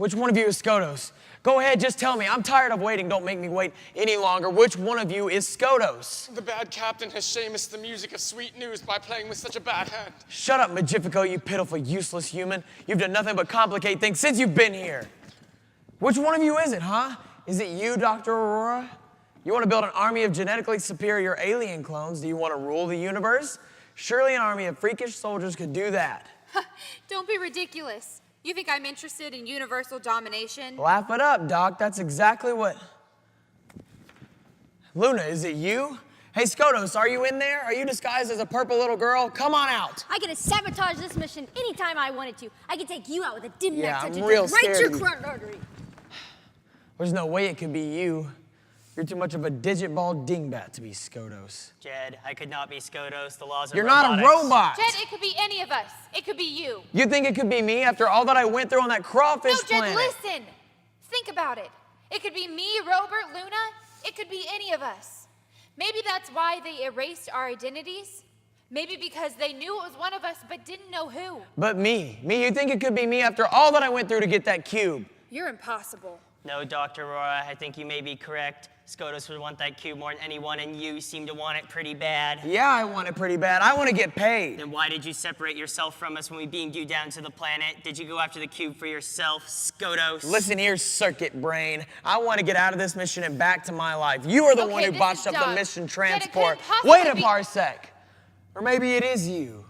Which one of you is Skotos? Go ahead, just tell me. I'm tired of waiting. Don't make me wait any longer. Which one of you is Skotos? The bad captain has shamed us the music of sweet news by playing with such a bad hand. Shut up, Magnifico, you pitiful, useless human. You've done nothing but complicate things since you've been here. Which one of you is it, huh? Is it you, Dr. Aurora? You want to build an army of genetically superior alien clones? Do you want to rule the universe? Surely an army of freakish soldiers could do that. Don't be ridiculous. You think I'm interested in universal domination? Laugh it up, Doc. That's exactly what... Luna, is it you? Hey, Skotos, are you in there? Are you disguised as a purple little girl? Come on out. I could sabotage this mission anytime I wanted to. I could take you out with a dim Yeah, touch I'm real right to scared your of you. carotid artery. There's no way it could be you. You're too much of a digit ball dingbat to be Skotos. Jed, I could not be Skotos. The laws of You're robotics. not a robot. Jed, it could be any of us. It could be you. You think it could be me after all that I went through on that crawfish No, Jed, planet? listen. Think about it. It could be me, Robert, Luna. It could be any of us. Maybe that's why they erased our identities. Maybe because they knew it was one of us but didn't know who. But me, you think it could be me after all that I went through to get that cube? You're impossible. No, Dr. Aurora, I think you may be correct. Skotos would want that cube more than anyone, and you seem to want it pretty bad. Yeah, I want it pretty bad. I want to get paid. Then why did you separate yourself from us when we beamed you down to the planet? Did you go after the cube for yourself, Skotos? Listen here, circuit brain. I want to get out of this mission and back to my life. You are the one who this botched is up the dumb. mission Jed, it transport. couldn't possibly Wait a be- parsec. Or maybe it is you.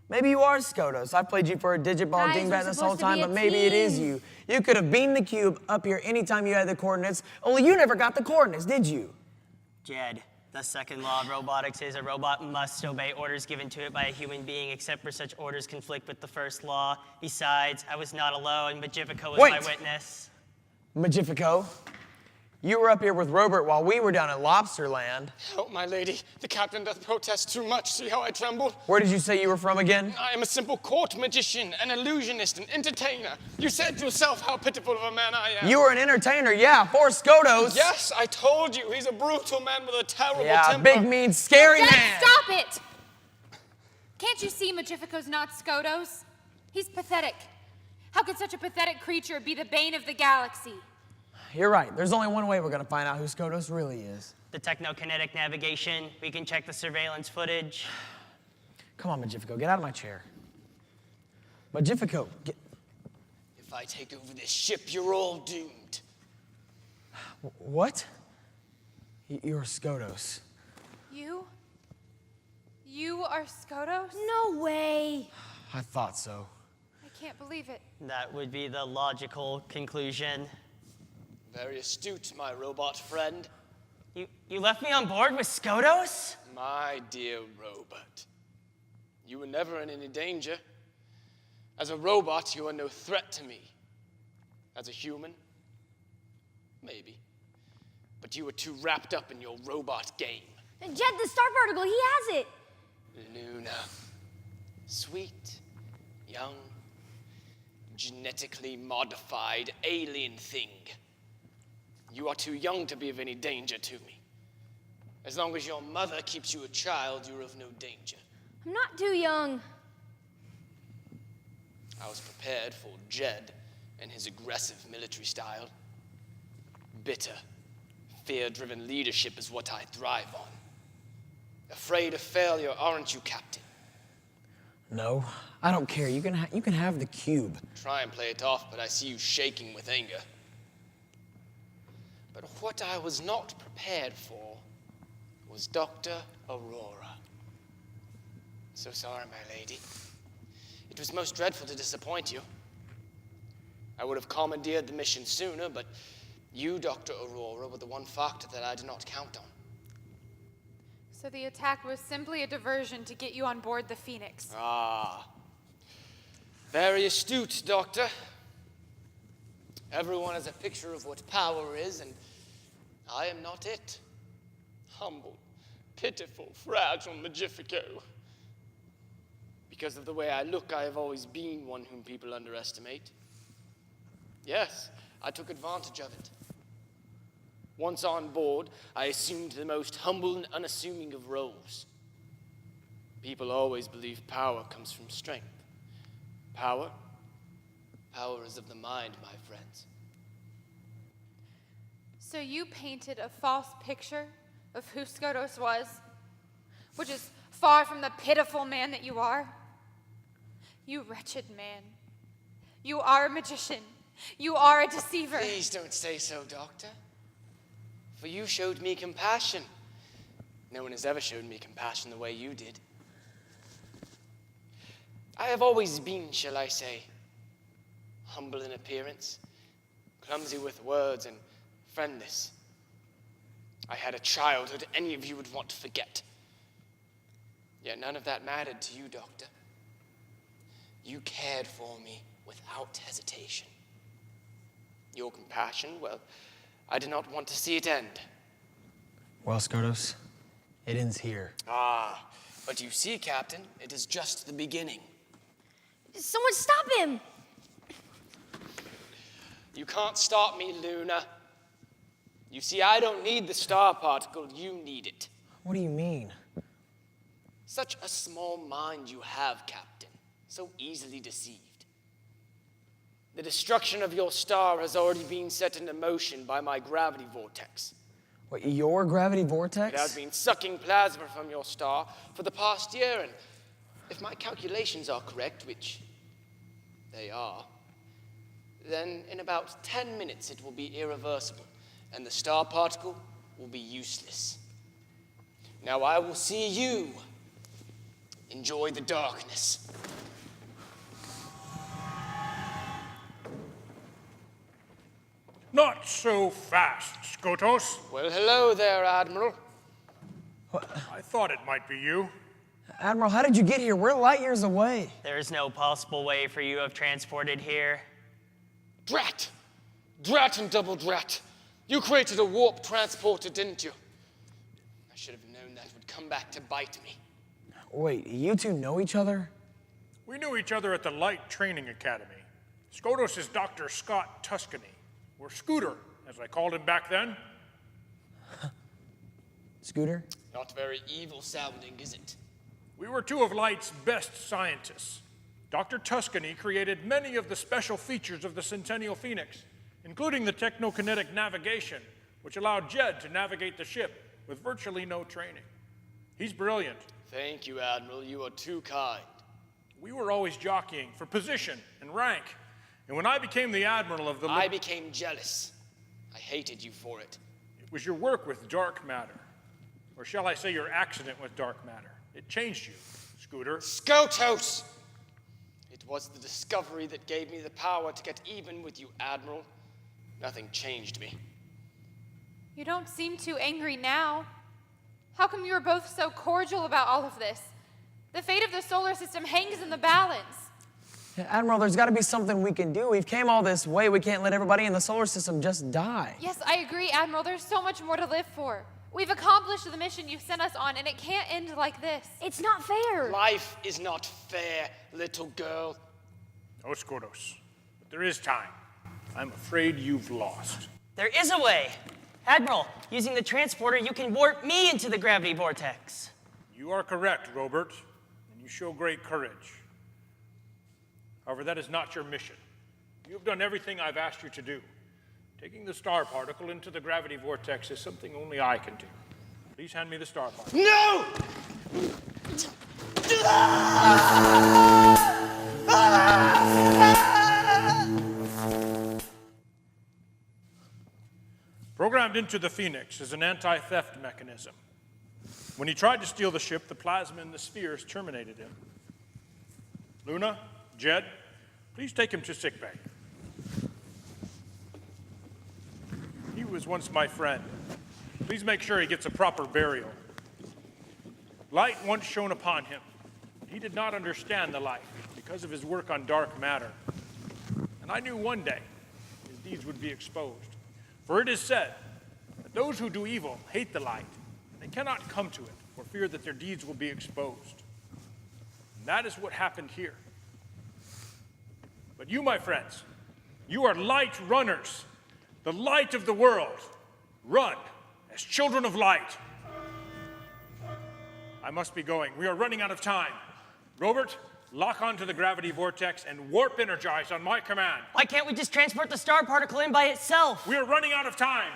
Maybe you are Skotos. I played you for a digit ball Guys, we're dingbat this whole supposed to time, be a but maybe it is team. you. You could have beamed the cube up here anytime you had the coordinates, only you never got the coordinates, did you? Jed, the second law of robotics is a robot must obey orders given to it by a human being, except for such orders conflict with the first law. Besides, I was not alone, but Magnifico was my Wait. witness. Magnifico, you were up here with Robert while we were down in Lobsterland. Oh, my lady, the captain doth protest too much. See how I tremble? Where did you say you were from again? I am a simple court magician, an illusionist, an entertainer. You said yourself how pitiful of a man I am. You were an entertainer, yeah, for Skotos. Yes, I told you. He's a brutal man with a terrible Yeah, temper. big, mean, scary Jed, man. stop it! Can't you see Magnifico's not Skotos? He's pathetic. How could such a pathetic creature be the bane of the galaxy? You're right. There's only one way we're going to find out who Skotos really is. The technokinetic navigation, we can check the surveillance footage. Come on, Magnifico, get out of my chair. Magnifico, get... If I take over this ship, you're all doomed. What? You're Skotos. You? You are Skotos? No way. I thought so. I can't believe it. That would be the logical conclusion. Very astute, my robot friend. You left me on board with Skotos? My dear robot, you were never in any danger. As a robot, you are no threat to me. As a human, maybe. But you were too wrapped up in your robot game. And Jed, the star particle, he has it. Luna, sweet, young, genetically modified alien thing. You are too young to be of any danger to me. As long as your mother keeps you a child, you're of no danger. I'm not too young. I was prepared for Jed and his aggressive military style. Bitter, fear-driven leadership is what I thrive on. Afraid of failure, aren't you, Captain? No, I don't care. You can have the cube. Try and play it off, but I see you shaking with anger. But what I was not prepared for was Dr. Aurora. So sorry, my lady. It was most dreadful to disappoint you. I would have commandeered the mission sooner, but you, Dr. Aurora, were the one factor that I did not count on. So the attack was simply a diversion to get you on board the Phoenix. Ah. Very astute, Doctor. Everyone has a picture of what power is, and I am not it. Humble, pitiful, fragile Magnifico. Because of the way I look, I have always been one whom people underestimate. Yes, I took advantage of it. Once on board, I assumed the most humble and unassuming of roles. People always believe power comes from strength. Power Power is of the mind, my friends. So you painted a false picture of who Skotos was, which is far from the pitiful man that you are. You wretched man. You are a magician. You are a deceiver. Please don't say so, Doctor. For you showed me compassion. No one has ever shown me compassion the way you did. I have always been, shall I say, humble in appearance, clumsy with words, and friendless. I had a childhood any of you would want to forget. Yet none of that mattered to you, Doctor. You cared for me without hesitation. Your compassion, well, I did not want to see it end. Well, Skotos, it ends here. Ah, but you see, Captain, it is just the beginning. Someone stop him! You can't stop me, Luna. You see, I don't need the star particle, you need it. What do you mean? Such a small mind you have, Captain, so easily deceived. The destruction of your star has already been set into motion by my gravity vortex. What, your gravity vortex? It has been sucking plasma from your star for the past year, and if my calculations are correct, which they are, then in about 10 minutes it will be irreversible, and the star particle will be useless. Now I will see you enjoy the darkness. Not so fast, Skotos. Well, hello there, Admiral. I thought it might be you. Admiral, how did you get here? We're light years away. There is no possible way for you to have transported here. Drat! Drat and double drat! You created a warp transporter, didn't you? I should have known that would come back to bite me. Wait, you two know each other? We knew each other at the Light Training Academy. Skotos is Dr. Scott Tuscany, or Scooter, as I called him back then. Scooter? Not very evil sounding, is it? We were two of Light's best scientists. Dr. Tuscany created many of the special features of the Centennial Phoenix, including the technokinetic navigation, which allowed Jed to navigate the ship with virtually no training. He's brilliant. Thank you, Admiral. You are too kind. We were always jockeying for position and rank. And when I became the Admiral of the... I became jealous. I hated you for it. It was your work with dark matter. Or shall I say your accident with dark matter. It changed you, Scooter. Skotos! It was the discovery that gave me the power to get even with you, Admiral. Nothing changed me. You don't seem too angry now. How come you were both so cordial about all of this? The fate of the solar system hangs in the balance. Yeah, Admiral, there's got to be something we can do. We've came all this way. We can't let everybody in the solar system just die. Yes, I agree, Admiral. There's so much more to live for. We've accomplished the mission you sent us on, and it can't end like this. It's not fair. Life is not fair, little girl. No, Skotos. But there is time. I'm afraid you've lost. There is a way. Admiral, using the transporter, you can warp me into the gravity vortex. You are correct, Robert, and you show great courage. However, that is not your mission. You have done everything I've asked you to do. Taking the star particle into the gravity vortex is something only I can do. Please hand me the star particle. No! Programmed into the Phoenix is an anti-theft mechanism. When he tried to steal the ship, the plasma in the spheres terminated him. Luna, Jed, please take him to sickbay. He was once my friend. Please make sure he gets a proper burial. Light once shone upon him. He did not understand the light because of his work on dark matter. And I knew one day his deeds would be exposed. For it is said that those who do evil hate the light, and they cannot come to it for fear that their deeds will be exposed. And that is what happened here. But you, my friends, you are light runners, the light of the world. Run as children of light. I must be going. We are running out of time. Robert, lock onto the gravity vortex and warp energize on my command. Why can't we just transport the star particle in by itself? We are running out of time.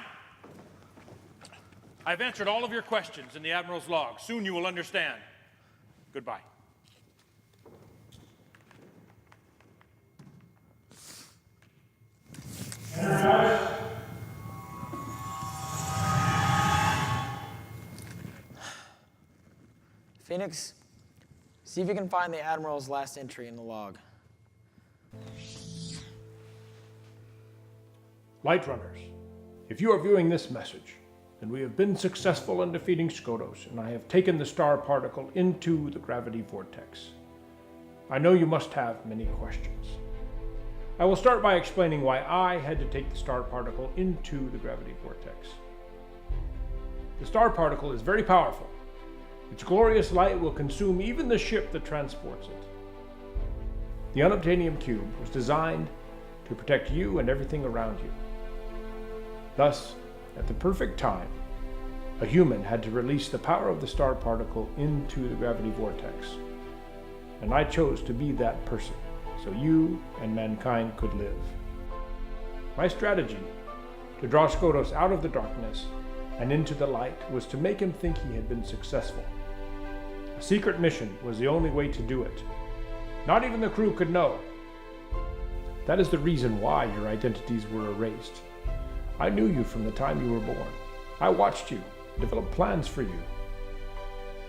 I've answered all of your questions in the Admiral's log. Soon you will understand. Goodbye. Phoenix, see if you can find the Admiral's last entry in the log. Light Runners, if you are viewing this message, then we have been successful in defeating Skodos, and I have taken the star particle into the gravity vortex. I know you must have many questions. I will start by explaining why I had to take the star particle into the gravity vortex. The star particle is very powerful. Its glorious light will consume even the ship that transports it. The unobtainium cube was designed to protect you and everything around you. Thus, at the perfect time, a human had to release the power of the star particle into the gravity vortex. And I chose to be that person, so you and mankind could live. My strategy to draw Skodos out of the darkness and into the light was to make him think he had been successful. A secret mission was the only way to do it. Not even the crew could know. That is the reason why your identities were erased. I knew you from the time you were born. I watched you, developed plans for you.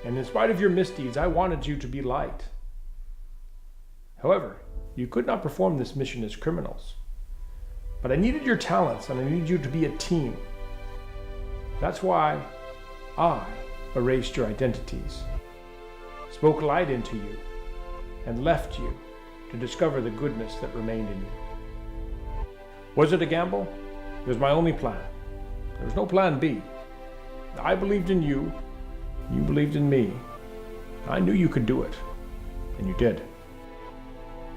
And in spite of your misdeeds, I wanted you to be light. However, you could not perform this mission as criminals. But I needed your talents, and I needed you to be a team. That's why I erased your identities, spoke light into you, and left you to discover the goodness that remained in you. Was it a gamble? It was my only plan. There was no plan B. I believed in you. You believed in me. I knew you could do it. And you did.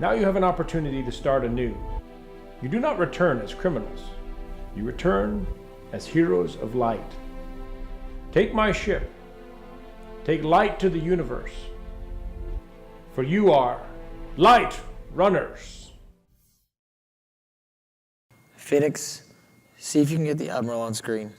Now you have an opportunity to start anew. You do not return as criminals. You return as heroes of light. Take my ship. Take light to the universe. For you are Light Runners. Phoenix, see if you can get the Admiral on screen.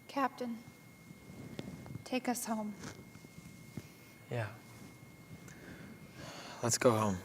Captain, take us home. Yeah. Let's go home.